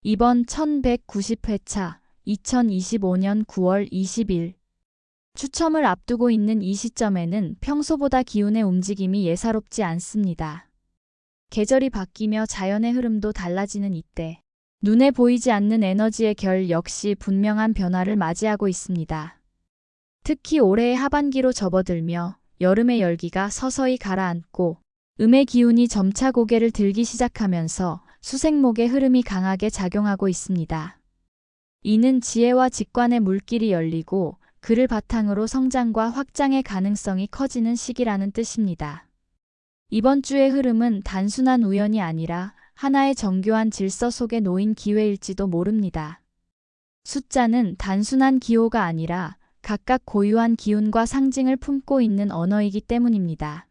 이번 1190회차 2025년 9월 20일 추첨을 앞두고 있는 이 시점에는 평소보다 기운의 움직임이 예사롭지 않습니다. 계절이 바뀌며 자연의 흐름도 달라지는 이때 눈에 보이지 않는 에너지의 결 역시 분명한 변화를 맞이하고 있습니다. 특히 올해의 하반기로 접어들며 여름의 열기가 서서히 가라앉고 음의 기운이 점차 고개를 들기 시작하면서 수생목의 흐름이 강하게 작용하고 있습니다. 이는 지혜와 직관의 물길이 열리고 그를 바탕으로 성장과 확장의 가능성이 커지는 시기라는 뜻입니다. 이번 주의 흐름은 단순한 우연이 아니라 하나의 정교한 질서 속에 놓인 기회일지도 모릅니다. 숫자는 단순한 기호가 아니라 각각 고유한 기운과 상징을 품고 있는 언어이기 때문입니다.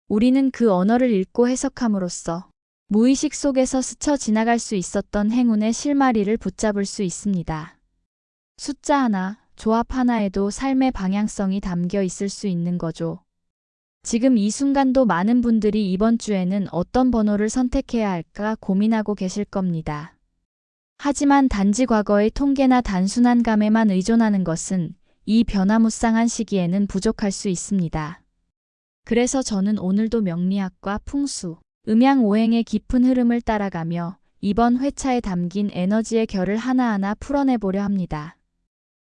우리는 그 언어를 읽고 해석함으로써 무의식 속에서 스쳐 지나갈 수 있었던 행운의 실마리를 붙잡을 수 있습니다. 숫자 하나, 조합 하나에도 삶의 방향성이 담겨 있을 수 있는 거죠. 지금 이 순간도 많은 분들이 이번 주에는 어떤 번호를 선택해야 할까 고민하고 계실 겁니다. 하지만 단지 과거의 통계나 단순한 감에만 의존하는 것은 이 변화무쌍한 시기에는 부족할 수 있습니다. 그래서 저는 오늘도 명리학과 풍수, 음양오행의 깊은 흐름을 따라가며 이번 회차에 담긴 에너지의 결을 하나하나 풀어내보려 합니다.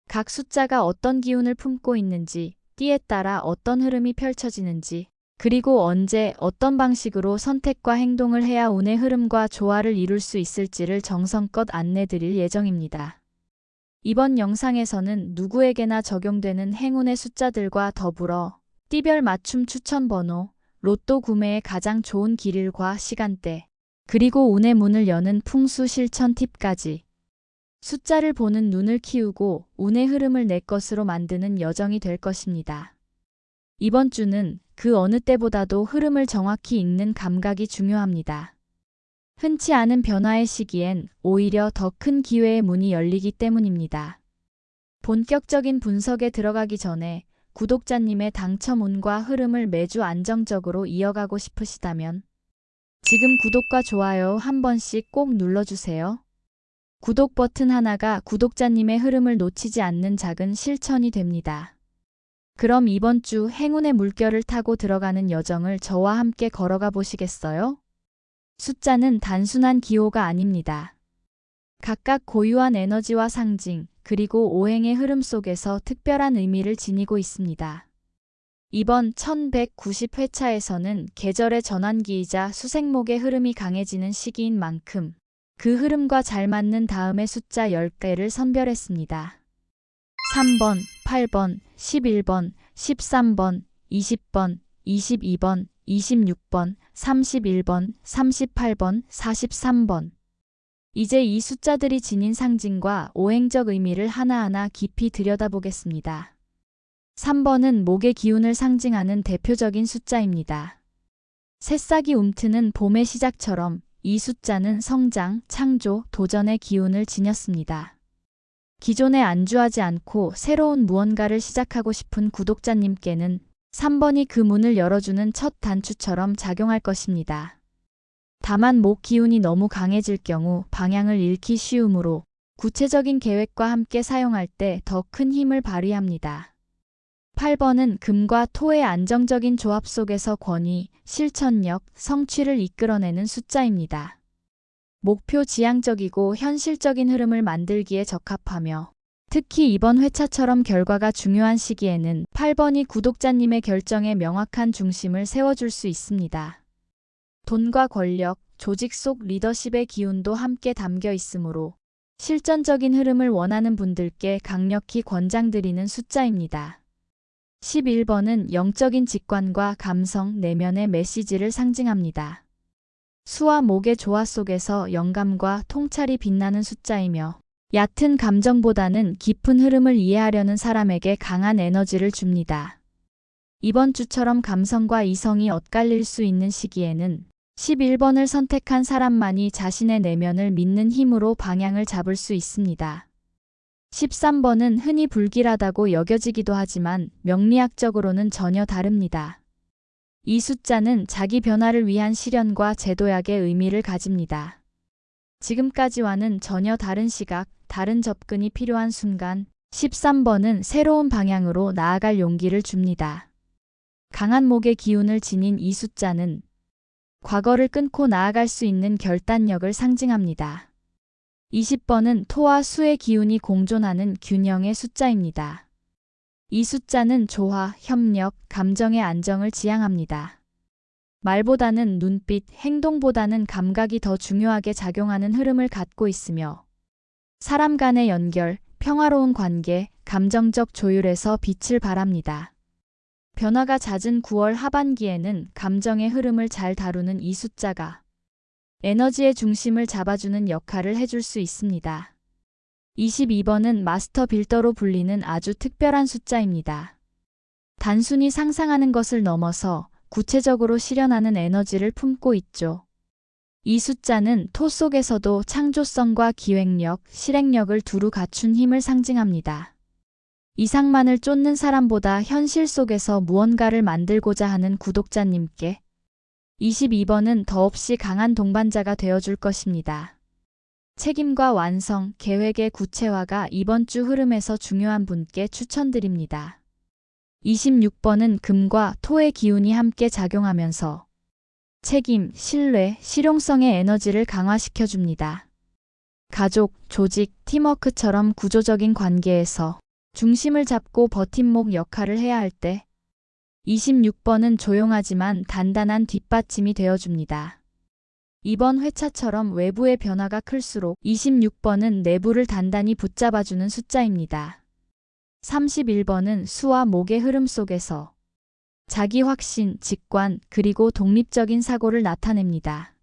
각 숫자가 어떤 기운을 품고 있는지, 띠에 따라 어떤 흐름이 펼쳐지는지, 그리고 언제 어떤 방식으로 선택과 행동을 해야 운의 흐름과 조화를 이룰 수 있을지를 정성껏 안내드릴 예정입니다. 이번 영상에서는 누구에게나 적용되는 행운의 숫자들과 더불어 띠별 맞춤 추천 번호, 로또 구매의 가장 좋은 길일과 시간대, 그리고 운의 문을 여는 풍수 실천 팁까지 숫자를 보는 눈을 키우고 운의 흐름을 내 것으로 만드는 여정이 될 것입니다. 이번 주는 그 어느 때보다도 흐름을 정확히 읽는 감각이 중요합니다. 흔치 않은 변화의 시기엔 오히려 더 큰 기회의 문이 열리기 때문입니다. 본격적인 분석에 들어가기 전에 구독자님의 당첨 운과 흐름을 매주 안정적으로 이어가고 싶으시다면 지금 구독과 좋아요 한 번씩 꼭 눌러주세요. 구독 버튼 하나가 구독자님의 흐름을 놓치지 않는 작은 실천이 됩니다. 그럼 이번 주 행운의 물결을 타고 들어가는 여정을 저와 함께 걸어가 보시겠어요? 숫자는 단순한 기호가 아닙니다. 각각 고유한 에너지와 상징, 그리고 오행의 흐름 속에서 특별한 의미를 지니고 있습니다. 이번 1190회차에서는 계절의 전환기이자 수생목의 흐름이 강해지는 시기인 만큼 그 흐름과 잘 맞는 다음의 숫자 10개를 선별했습니다. 3번, 8번, 11번, 13번, 20번, 22번, 26번, 31번, 38번, 43번. 이제 이 숫자들이 지닌 상징과 오행적 의미를 하나하나 깊이 들여다보겠습니다. 3번은 목의 기운을 상징하는 대표적인 숫자입니다. 새싹이 움트는 봄의 시작처럼 이 숫자는 성장, 창조, 도전의 기운을 지녔습니다. 기존에 안주하지 않고 새로운 무언가를 시작하고 싶은 구독자님께는 3번이 그 문을 열어주는 첫 단추처럼 작용할 것입니다. 다만 목 기운이 너무 강해질 경우 방향을 잃기 쉬우므로 구체적인 계획과 함께 사용할 때 더 큰 힘을 발휘합니다. 8번은 금과 토의 안정적인 조합 속에서 권위, 실천력, 성취를 이끌어내는 숫자입니다. 목표 지향적이고 현실적인 흐름을 만들기에 적합하며 특히 이번 회차처럼 결과가 중요한 시기에는 8번이 구독자님의 결정에 명확한 중심을 세워줄 수 있습니다. 돈과 권력, 조직 속 리더십의 기운도 함께 담겨 있으므로 실전적인 흐름을 원하는 분들께 강력히 권장드리는 숫자입니다. 11번은 영적인 직관과 감성, 내면의 메시지를 상징합니다. 수와 목의 조화 속에서 영감과 통찰이 빛나는 숫자이며 얕은 감정보다는 깊은 흐름을 이해하려는 사람에게 강한 에너지를 줍니다. 이번 주처럼 감성과 이성이 엇갈릴 수 있는 시기에는 11번을 선택한 사람만이 자신의 내면을 믿는 힘으로 방향을 잡을 수 있습니다. 13번은 흔히 불길하다고 여겨지기도 하지만 명리학적으로는 전혀 다릅니다. 이 숫자는 자기 변화를 위한 실현과 제도약의 의미를 가집니다. 지금까지와는 전혀 다른 시각, 다른 접근이 필요한 순간 13번은 새로운 방향으로 나아갈 용기를 줍니다. 강한 목의 기운을 지닌 이 숫자는 과거를 끊고 나아갈 수 있는 결단력을 상징합니다. 20번은 토와 수의 기운이 공존하는 균형의 숫자입니다. 이 숫자는 조화, 협력, 감정의 안정을 지향합니다. 말보다는 눈빛, 행동보다는 감각이 더 중요하게 작용하는 흐름을 갖고 있으며 사람 간의 연결, 평화로운 관계, 감정적 조율에서 빛을 발합니다. 변화가 잦은 9월 하반기에는 감정의 흐름을 잘 다루는 이 숫자가 에너지의 중심을 잡아주는 역할을 해줄 수 있습니다. 22번은 마스터 빌더로 불리는 아주 특별한 숫자입니다. 단순히 상상하는 것을 넘어서 구체적으로 실현하는 에너지를 품고 있죠. 이 숫자는 토 속에서도 창조성과 기획력, 실행력을 두루 갖춘 힘을 상징합니다. 이상만을 쫓는 사람보다 현실 속에서 무언가를 만들고자 하는 구독자님께 22번은 더없이 강한 동반자가 되어줄 것입니다. 책임과 완성, 계획의 구체화가 이번 주 흐름에서 중요한 분께 추천드립니다. 26번은 금과 토의 기운이 함께 작용하면서 책임, 신뢰, 실용성의 에너지를 강화시켜줍니다. 가족, 조직, 팀워크처럼 구조적인 관계에서 중심을 잡고 버팀목 역할을 해야 할 때 26번은 조용하지만 단단한 뒷받침이 되어줍니다. 이번 회차처럼 외부의 변화가 클수록 26번은 내부를 단단히 붙잡아주는 숫자입니다. 31번은 수와 목의 흐름 속에서 자기 확신, 직관, 그리고 독립적인 사고를 나타냅니다.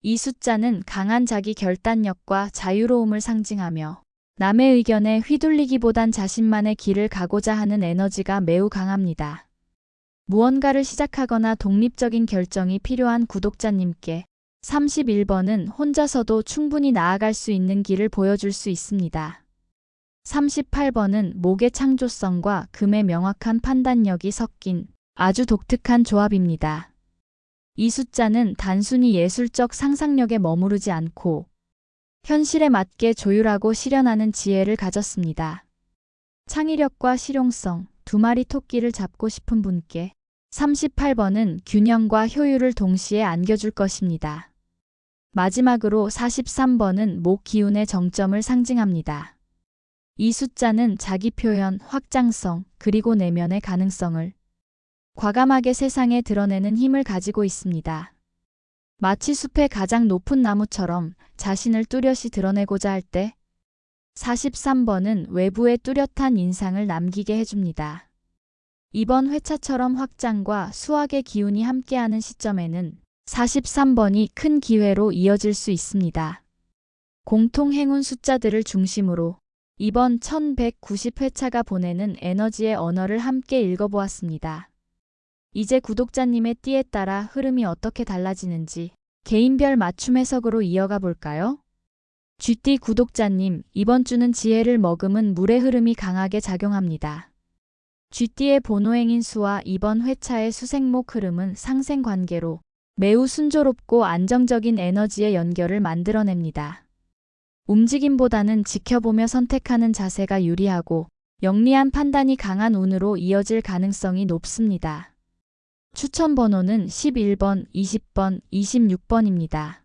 이 숫자는 강한 자기 결단력과 자유로움을 상징하며 남의 의견에 휘둘리기보단 자신만의 길을 가고자 하는 에너지가 매우 강합니다. 무언가를 시작하거나 독립적인 결정이 필요한 구독자님께 31번은 혼자서도 충분히 나아갈 수 있는 길을 보여줄 수 있습니다. 38번은 목의 창조성과 금의 명확한 판단력이 섞인 아주 독특한 조합입니다. 이 숫자는 단순히 예술적 상상력에 머무르지 않고 현실에 맞게 조율하고 실현하는 지혜를 가졌습니다. 창의력과 실용성, 두 마리 토끼를 잡고 싶은 분께 38번은 균형과 효율을 동시에 안겨줄 것입니다. 마지막으로 43번은 목 기운의 정점을 상징합니다. 이 숫자는 자기 표현, 확장성, 그리고 내면의 가능성을 과감하게 세상에 드러내는 힘을 가지고 있습니다. 마치 숲의 가장 높은 나무처럼 자신을 뚜렷이 드러내고자 할 때 43번은 외부에 뚜렷한 인상을 남기게 해줍니다. 이번 회차처럼 확장과 수확의 기운이 함께하는 시점에는 43번이 큰 기회로 이어질 수 있습니다. 공통 행운 숫자들을 중심으로 이번 1190회차가 보내는 에너지의 언어를 함께 읽어보았습니다. 이제 구독자님의 띠에 따라 흐름이 어떻게 달라지는지 개인별 맞춤 해석으로 이어가 볼까요? 쥐띠 구독자님, 이번 주는 지혜를 머금은 물의 흐름이 강하게 작용합니다. 쥐띠의 본호행인 수와 이번 회차의 수생목 흐름은 상생관계로 매우 순조롭고 안정적인 에너지의 연결을 만들어냅니다. 움직임보다는 지켜보며 선택하는 자세가 유리하고 영리한 판단이 강한 운으로 이어질 가능성이 높습니다. 추천 번호는 11번, 20번, 26번입니다.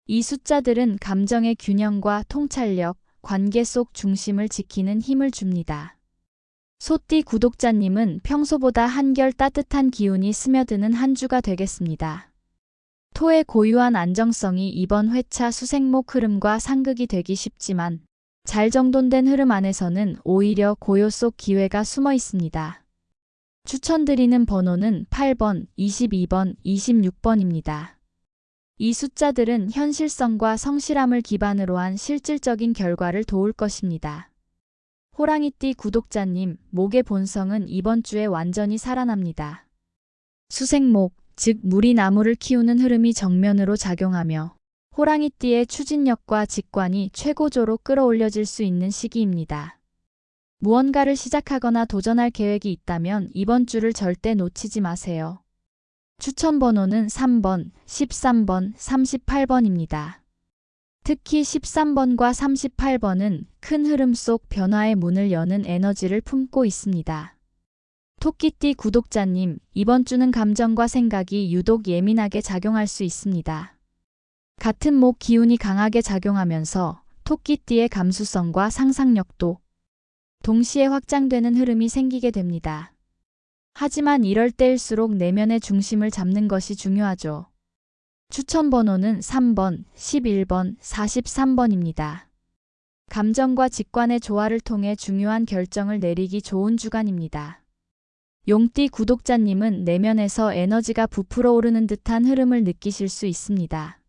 이 숫자들은 감정의 균형과 통찰력, 관계 속 중심을 지키는 힘을 줍니다. 소띠 구독자님은 평소보다 한결 따뜻한 기운이 스며드는 한 주가 되겠습니다. 토의 고유한 안정성이 이번 회차 수생목 흐름과 상극이 되기 쉽지만 잘 정돈된 흐름 안에서는 오히려 고요 속 기회가 숨어 있습니다. 추천드리는 번호는 8번, 22번, 26번입니다. 이 숫자들은 현실성과 성실함을 기반으로 한 실질적인 결과를 도울 것입니다. 호랑이띠 구독자님, 목의 본성은 이번 주에 완전히 살아납니다. 수생목, 즉 물이 나무를 키우는 흐름이 정면으로 작용하며 호랑이띠의 추진력과 직관이 최고조로 끌어올려질 수 있는 시기입니다. 무언가를 시작하거나 도전할 계획이 있다면 이번 주를 절대 놓치지 마세요. 추천 번호는 3번, 13번, 38번입니다. 특히 13번과 38번은 큰 흐름 속 변화의 문을 여는 에너지를 품고 있습니다. 토끼띠 구독자님, 이번 주는 감정과 생각이 유독 예민하게 작용할 수 있습니다. 같은 목 기운이 강하게 작용하면서 토끼띠의 감수성과 상상력도 동시에 확장되는 흐름이 생기게 됩니다. 하지만 이럴 때일수록 내면의 중심을 잡는 것이 중요하죠. 추천 번호는 3번, 11번, 43번입니다. 감정과 직관의 조화를 통해 중요한 결정을 내리기 좋은 주간입니다. 용띠 구독자님은 내면에서 에너지가 부풀어 오르는 듯한 흐름을 느끼실 수 있습니다.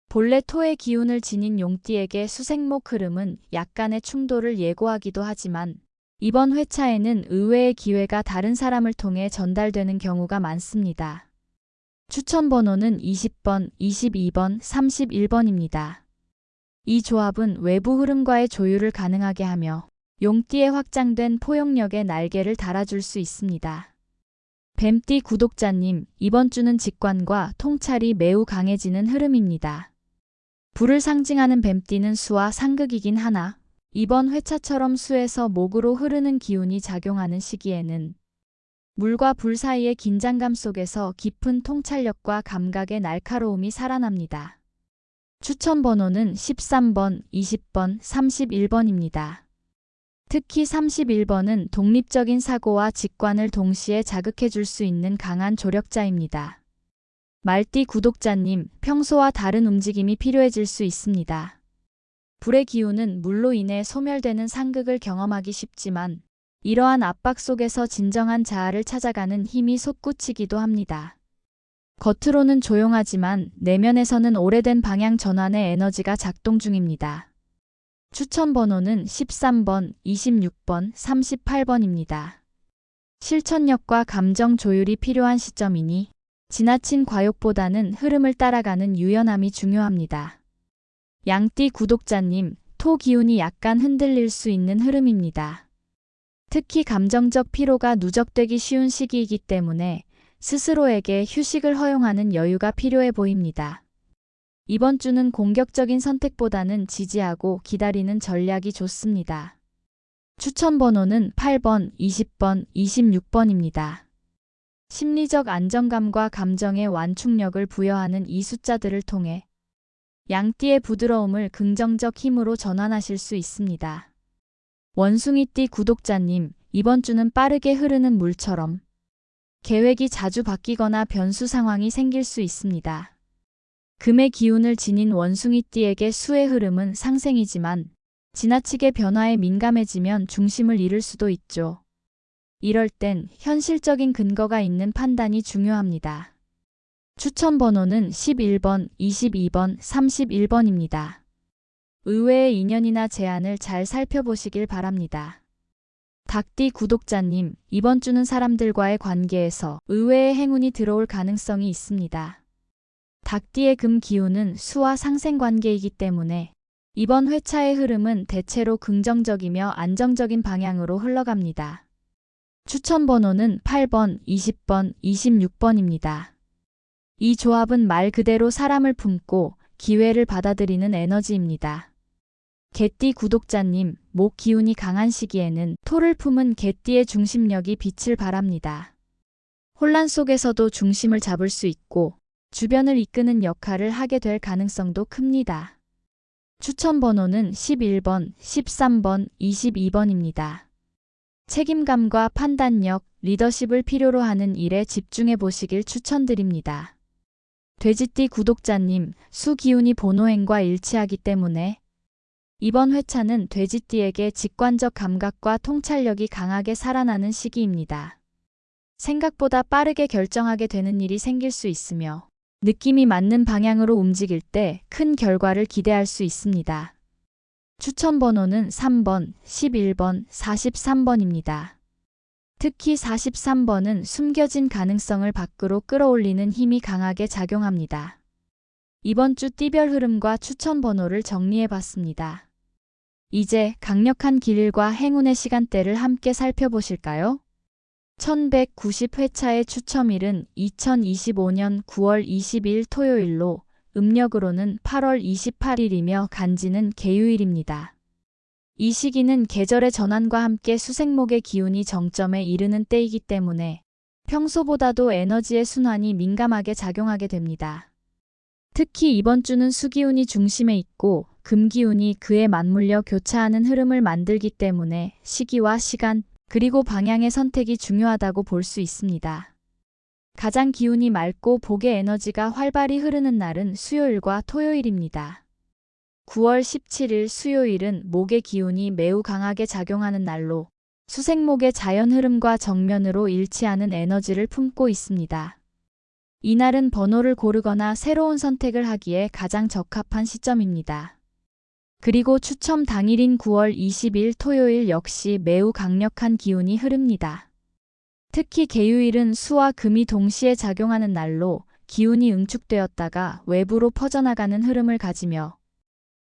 본래 토의 기운을 지닌 용띠에게 수생목 흐름은 약간의 충돌을 예고하기도 하지만 이번 회차에는 의외의 기회가 다른 사람을 통해 전달되는 경우가 많습니다. 추천 번호는 20번, 22번, 31번입니다. 이 조합은 외부 흐름과의 조율을 가능하게 하며 용띠의 확장된 포용력에 날개를 달아줄 수 있습니다. 뱀띠 구독자님, 이번 주는 직관과 통찰이 매우 강해지는 흐름입니다. 불을 상징하는 뱀띠는 수와 상극이긴 하나 이번 회차처럼 수에서 목으로 흐르는 기운이 작용하는 시기에는 물과 불 사이의 긴장감 속에서 깊은 통찰력과 감각의 날카로움이 살아납니다. 추천 번호는 13번, 20번, 31번입니다. 특히 31번은 독립적인 사고와 직관을 동시에 자극해 줄 수 있는 강한 조력자입니다. 말띠 구독자님, 평소와 다른 움직임이 필요해질 수 있습니다. 불의 기운은 물로 인해 소멸되는 상극을 경험하기 쉽지만 이러한 압박 속에서 진정한 자아를 찾아가는 힘이 솟구치기도 합니다. 겉으로는 조용하지만 내면에서는 오래된 방향 전환의 에너지가 작동 중입니다. 추천 번호는 13번, 26번, 38번입니다. 실천력과 감정 조율이 필요한 시점이니 지나친 과욕보다는 흐름을 따라가는 유연함이 중요합니다. 양띠 구독자님, 토 기운이 약간 흔들릴 수 있는 흐름입니다. 특히 감정적 피로가 누적되기 쉬운 시기이기 때문에 스스로에게 휴식을 허용하는 여유가 필요해 보입니다. 이번 주는 공격적인 선택보다는 지지하고 기다리는 전략이 좋습니다. 추천 번호는 8번, 20번, 26번입니다. 심리적 안정감과 감정의 완충력을 부여하는 이 숫자들을 통해 양띠의 부드러움을 긍정적 힘으로 전환하실 수 있습니다. 원숭이띠 구독자님, 이번 주는 빠르게 흐르는 물처럼 계획이 자주 바뀌거나 변수 상황이 생길 수 있습니다. 금의 기운을 지닌 원숭이띠에게 수의 흐름은 상생이지만 지나치게 변화에 민감해지면 중심을 잃을 수도 있죠. 이럴 땐 현실적인 근거가 있는 판단이 중요합니다. 추천 번호는 11번, 22번, 31번입니다. 의외의 인연이나 제안을 잘 살펴보시길 바랍니다. 닭띠 구독자님, 이번 주는 사람들과의 관계에서 의외의 행운이 들어올 가능성이 있습니다. 닭띠의 금 기운은 수와 상생 관계이기 때문에 이번 회차의 흐름은 대체로 긍정적이며 안정적인 방향으로 흘러갑니다. 추천 번호는 8번, 20번, 26번입니다. 이 조합은 말 그대로 사람을 품고 기회를 받아들이는 에너지입니다. 개띠 구독자님, 목 기운이 강한 시기에는 토를 품은 개띠의 중심력이 빛을 발합니다. 혼란 속에서도 중심을 잡을 수 있고 주변을 이끄는 역할을 하게 될 가능성도 큽니다. 추천 번호는 11번, 13번, 22번입니다. 책임감과 판단력, 리더십을 필요로 하는 일에 집중해 보시길 추천드립니다. 돼지띠 구독자님, 수 기운이 본호행과 일치하기 때문에 이번 회차는 돼지띠에게 직관적 감각과 통찰력이 강하게 살아나는 시기입니다. 생각보다 빠르게 결정하게 되는 일이 생길 수 있으며 느낌이 맞는 방향으로 움직일 때 큰 결과를 기대할 수 있습니다. 추천 번호는 3번, 11번, 43번입니다. 특히 43번은 숨겨진 가능성을 밖으로 끌어올리는 힘이 강하게 작용합니다. 이번 주 띠별 흐름과 추천 번호를 정리해 봤습니다. 이제 강력한 길일과 행운의 시간대를 함께 살펴보실까요? 1190회차의 추첨일은 2025년 9월 20일 토요일로 음력으로는 8월 28일이며 간지는 개유일입니다. 이 시기는 계절의 전환과 함께 수생목의 기운이 정점에 이르는 때이기 때문에 평소보다도 에너지의 순환이 민감하게 작용하게 됩니다. 특히 이번 주는 수기운이 중심에 있고 금기운이 그에 맞물려 교차하는 흐름을 만들기 때문에 시기와 시간, 그리고 방향의 선택이 중요하다고 볼 수 있습니다. 가장 기운이 맑고 복의 에너지가 활발히 흐르는 날은 수요일과 토요일입니다. 9월 17일 수요일은 목의 기운이 매우 강하게 작용하는 날로 수생목의 자연 흐름과 정면으로 일치하는 에너지를 품고 있습니다. 이날은 번호를 고르거나 새로운 선택을 하기에 가장 적합한 시점입니다. 그리고 추첨 당일인 9월 20일 토요일 역시 매우 강력한 기운이 흐릅니다. 특히 개유일은 수와 금이 동시에 작용하는 날로 기운이 응축되었다가 외부로 퍼져나가는 흐름을 가지며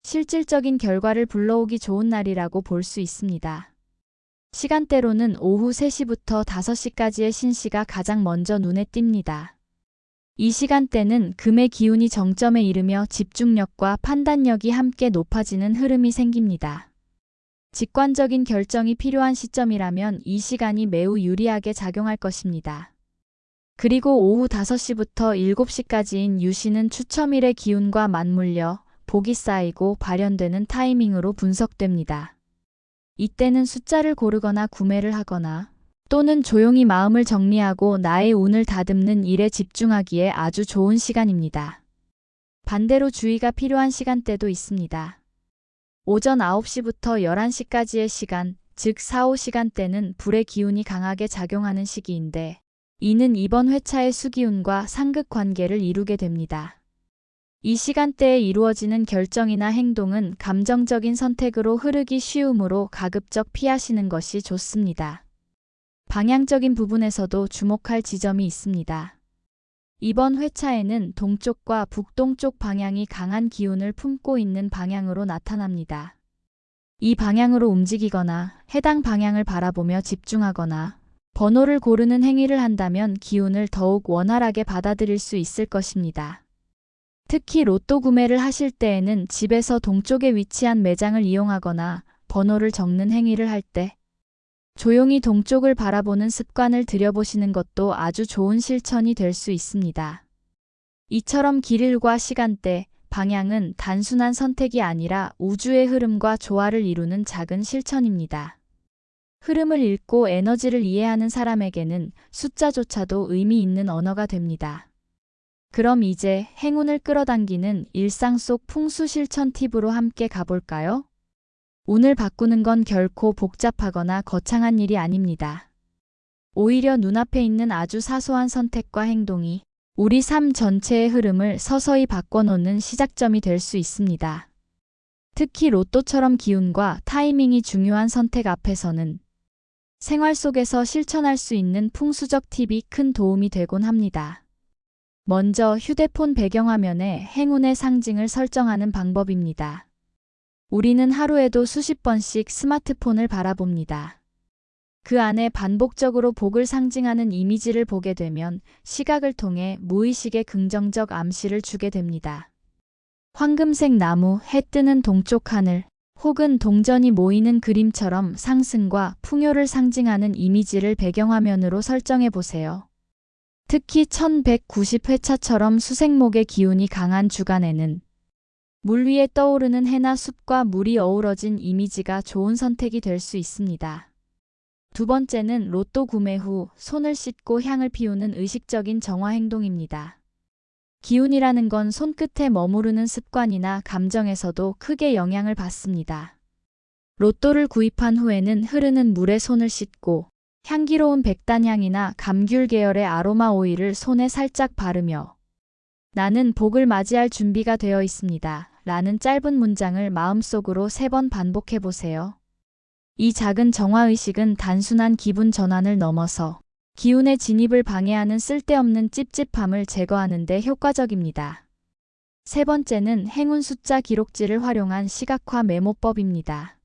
실질적인 결과를 불러오기 좋은 날이라고 볼 수 있습니다. 시간대로는 오후 3시부터 5시까지의 신시가 가장 먼저 눈에 띕니다. 이 시간대는 금의 기운이 정점에 이르며 집중력과 판단력이 함께 높아지는 흐름이 생깁니다. 직관적인 결정이 필요한 시점이라면 이 시간이 매우 유리하게 작용할 것입니다. 그리고 오후 5시부터 7시까지인 유시는 추첨일의 기운과 맞물려 복이 쌓이고 발현되는 타이밍으로 분석됩니다. 이때는 숫자를 고르거나 구매를 하거나 또는 조용히 마음을 정리하고 나의 운을 다듬는 일에 집중하기에 아주 좋은 시간입니다. 반대로 주의가 필요한 시간대도 있습니다. 오전 9시부터 11시까지의 시간, 즉 4-5 시간대는 불의 기운이 강하게 작용하는 시기인데 이는 이번 회차의 수기운과 상극 관계를 이루게 됩니다. 이 시간대에 이루어지는 결정이나 행동은 감정적인 선택으로 흐르기 쉬우므로 가급적 피하시는 것이 좋습니다. 방향적인 부분에서도 주목할 지점이 있습니다. 이번 회차에는 동쪽과 북동쪽 방향이 강한 기운을 품고 있는 방향으로 나타납니다. 이 방향으로 움직이거나 해당 방향을 바라보며 집중하거나 번호를 고르는 행위를 한다면 기운을 더욱 원활하게 받아들일 수 있을 것입니다. 특히 로또 구매를 하실 때에는 집에서 동쪽에 위치한 매장을 이용하거나 번호를 적는 행위를 할 때 조용히 동쪽을 바라보는 습관을 들여보시는 것도 아주 좋은 실천이 될 수 있습니다. 이처럼 길일과 시간대, 방향은 단순한 선택이 아니라 우주의 흐름과 조화를 이루는 작은 실천입니다. 흐름을 읽고 에너지를 이해하는 사람에게는 숫자조차도 의미 있는 언어가 됩니다. 그럼 이제 행운을 끌어당기는 일상 속 풍수 실천 팁으로 함께 가볼까요? 운을 바꾸는 건 결코 복잡하거나 거창한 일이 아닙니다. 오히려 눈앞에 있는 아주 사소한 선택과 행동이 우리 삶 전체의 흐름을 서서히 바꿔놓는 시작점이 될 수 있습니다. 특히 로또처럼 기운과 타이밍이 중요한 선택 앞에서는 생활 속에서 실천할 수 있는 풍수적 팁이 큰 도움이 되곤 합니다. 먼저 휴대폰 배경화면에 행운의 상징을 설정하는 방법입니다. 우리는 하루에도 수십 번씩 스마트폰을 바라봅니다. 그 안에 반복적으로 복을 상징하는 이미지를 보게 되면 시각을 통해 무의식에 긍정적 암시를 주게 됩니다. 황금색 나무, 해 뜨는 동쪽 하늘, 혹은 동전이 모이는 그림처럼 상승과 풍요를 상징하는 이미지를 배경화면으로 설정해 보세요. 특히 1190회차처럼 수생목의 기운이 강한 주간에는 물 위에 떠오르는 해나 숲과 물이 어우러진 이미지가 좋은 선택이 될 수 있습니다. 두 번째는 로또 구매 후 손을 씻고 향을 피우는 의식적인 정화 행동입니다. 기운이라는 건 손끝에 머무르는 습관이나 감정에서도 크게 영향을 받습니다. 로또를 구입한 후에는 흐르는 물에 손을 씻고 향기로운 백단향이나 감귤 계열의 아로마 오일을 손에 살짝 바르며 나는 복을 맞이할 준비가 되어 있습니다. 라는 짧은 문장을 마음속으로 3번 반복해 보세요. 이 작은 정화의식은 단순한 기분 전환을 넘어서 기운의 진입을 방해하는 쓸데없는 찝찝함을 제거하는 데 효과적입니다. 세 번째는 행운 숫자 기록지를 활용한 시각화 메모법입니다.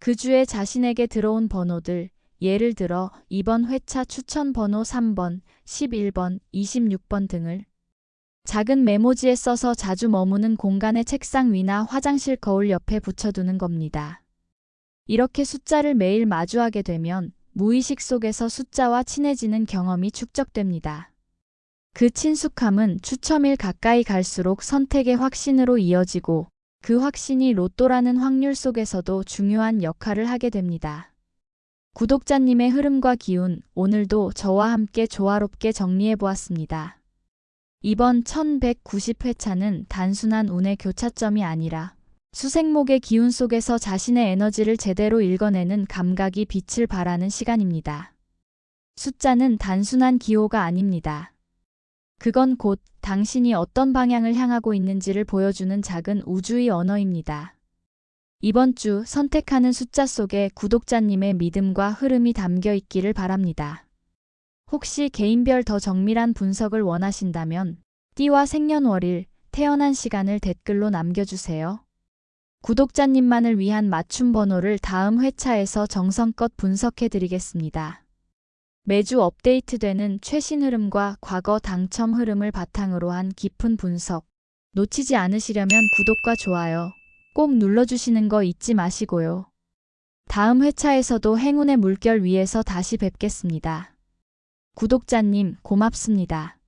그 주에 자신에게 들어온 번호들, 예를 들어 이번 회차 추천 번호 3번, 11번, 26번 등을 작은 메모지에 써서 자주 머무는 공간의 책상 위나 화장실 거울 옆에 붙여두는 겁니다. 이렇게 숫자를 매일 마주하게 되면 무의식 속에서 숫자와 친해지는 경험이 축적됩니다. 그 친숙함은 추첨일 가까이 갈수록 선택의 확신으로 이어지고 그 확신이 로또라는 확률 속에서도 중요한 역할을 하게 됩니다. 구독자님의 흐름과 기운, 오늘도 저와 함께 조화롭게 정리해 보았습니다. 이번 1190회차는 단순한 운의 교차점이 아니라 수생목의 기운 속에서 자신의 에너지를 제대로 읽어내는 감각이 빛을 발하는 시간입니다. 숫자는 단순한 기호가 아닙니다. 그건 곧 당신이 어떤 방향을 향하고 있는지를 보여주는 작은 우주의 언어입니다. 이번 주 선택하는 숫자 속에 구독자님의 믿음과 흐름이 담겨 있기를 바랍니다. 혹시 개인별 더 정밀한 분석을 원하신다면 띠와 생년월일, 태어난 시간을 댓글로 남겨주세요. 구독자님만을 위한 맞춤 번호를 다음 회차에서 정성껏 분석해 드리겠습니다. 매주 업데이트되는 최신 흐름과 과거 당첨 흐름을 바탕으로 한 깊은 분석. 놓치지 않으시려면 구독과 좋아요 꼭 눌러주시는 거 잊지 마시고요. 다음 회차에서도 행운의 물결 위에서 다시 뵙겠습니다. 구독자님, 고맙습니다.